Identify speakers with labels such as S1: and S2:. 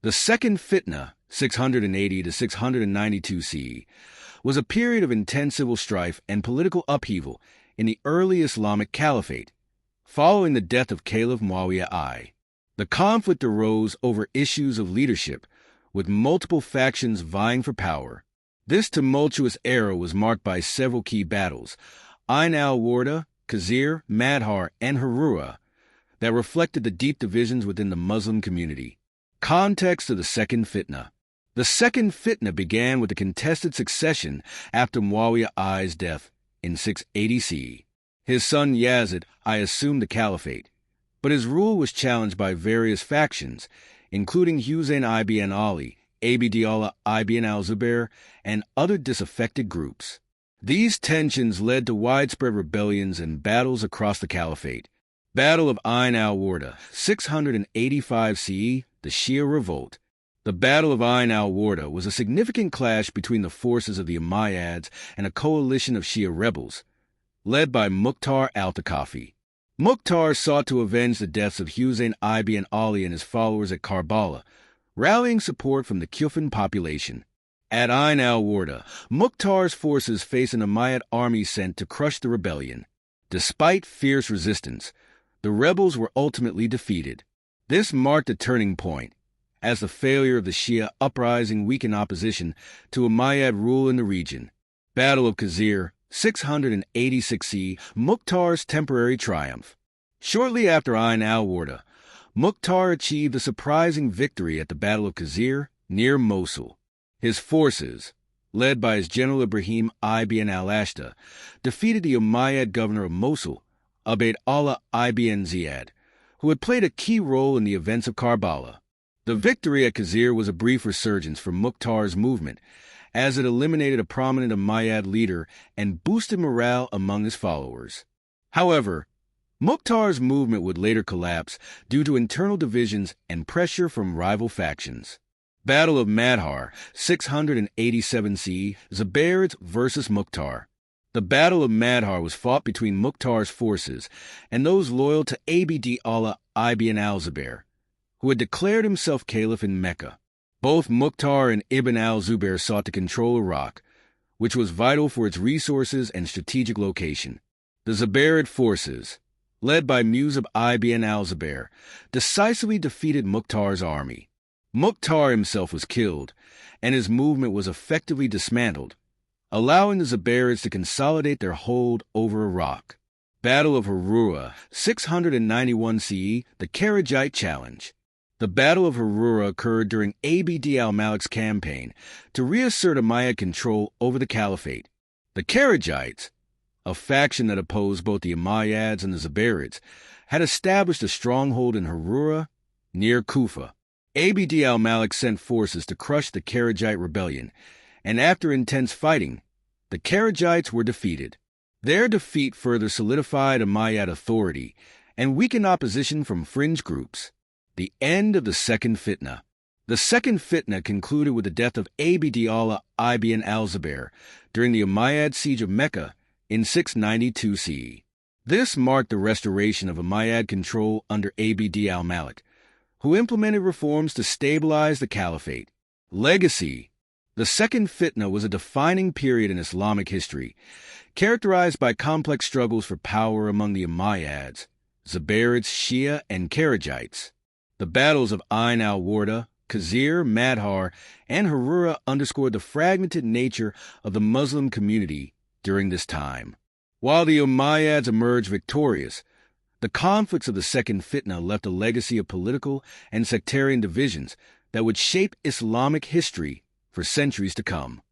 S1: The Second Fitna, 680 to 692 CE, was a period of intense civil strife and political upheaval in the early Islamic Caliphate, following the death of Caliph Muawiyah I. The conflict arose over issues of leadership, with multiple factions vying for power. This tumultuous era was marked by several key battles, al-Warda, Khazir, Madhar, and Harura, that reflected the deep divisions within the Muslim community. Context of the Second Fitna. The Second Fitna began with the contested succession after Muawiyah I's death in 680 CE. His son Yazid I assumed the caliphate, but his rule was challenged by various factions, including Hussein ibn Ali, Abd ibn al-Zubair, and other disaffected groups. These tensions led to widespread rebellions and battles across the caliphate. Battle of Ain al-Warda, 685 CE, the Shia Revolt. The Battle of Ain al-Warda was a significant clash between the forces of the Umayyads and a coalition of Shia rebels, led by Mukhtar al-Thaqafi. Mukhtar sought to avenge the deaths of Hussein ibn Ali and his followers at Karbala, rallying support from the Kufan population. At Ain al-Warda, Mukhtar's forces faced an Umayyad army sent to crush the rebellion. Despite fierce resistance, the rebels were ultimately defeated. This marked a turning point, as the failure of the Shia uprising weakened opposition to Umayyad rule in the region. Battle of Khazir, 686 CE, Mukhtar's temporary triumph. Shortly after Ain al-Warda, Mukhtar achieved a surprising victory at the Battle of Khazir near Mosul. His forces, led by his general Ibrahim ibn al-Ashta, defeated the Umayyad governor of Mosul, Ubayd Allah ibn Ziyad, who had played a key role in the events of Karbala. The victory at Khazir was a brief resurgence for Mukhtar's movement, as it eliminated a prominent Umayyad leader and boosted morale among his followers. However, Mukhtar's movement would later collapse due to internal divisions and pressure from rival factions. Battle of Madhar, 687 CE, Zubaids versus Mukhtar. The Battle of Madhar was fought between Mukhtar's forces and those loyal to Abd Allah ibn al-Zubair, who had declared himself caliph in Mecca. Both Mukhtar and Ibn al-Zubair sought to control Iraq, which was vital for its resources and strategic location. The Zubairid forces, led by Musab ibn al-Zubair, decisively defeated Mukhtar's army. Mukhtar himself was killed, and his movement was effectively dismantled, allowing the Zubairids to consolidate their hold over Iraq. Battle of Harura, 691 CE, the Kharijite Challenge. The Battle of Harura occurred during Abd al-Malik's campaign to reassert Umayyad control over the caliphate. The Kharijites, a faction that opposed both the Umayyads and the Zubairids, had established a stronghold in Harura near Kufa. Abd al-Malik sent forces to crush the Kharijite rebellion, and after intense fighting, the Kharijites were defeated. Their defeat further solidified Umayyad authority and weakened opposition from fringe groups. The end of the Second Fitna. The Second Fitna concluded with the death of Abd Allah ibn al-Zubair during the Umayyad siege of Mecca in 692 CE. This marked the restoration of Umayyad control under Abd al-Malik, who implemented reforms to stabilize the caliphate. Legacy. The Second Fitna was a defining period in Islamic history, characterized by complex struggles for power among the Umayyads, Zubairids, Shia, and Kharijites. The battles of Ain al-Warda, Khazir, Madhar, and Harura underscored the fragmented nature of the Muslim community during this time. While the Umayyads emerged victorious, the conflicts of the Second Fitna left a legacy of political and sectarian divisions that would shape Islamic history for centuries to come.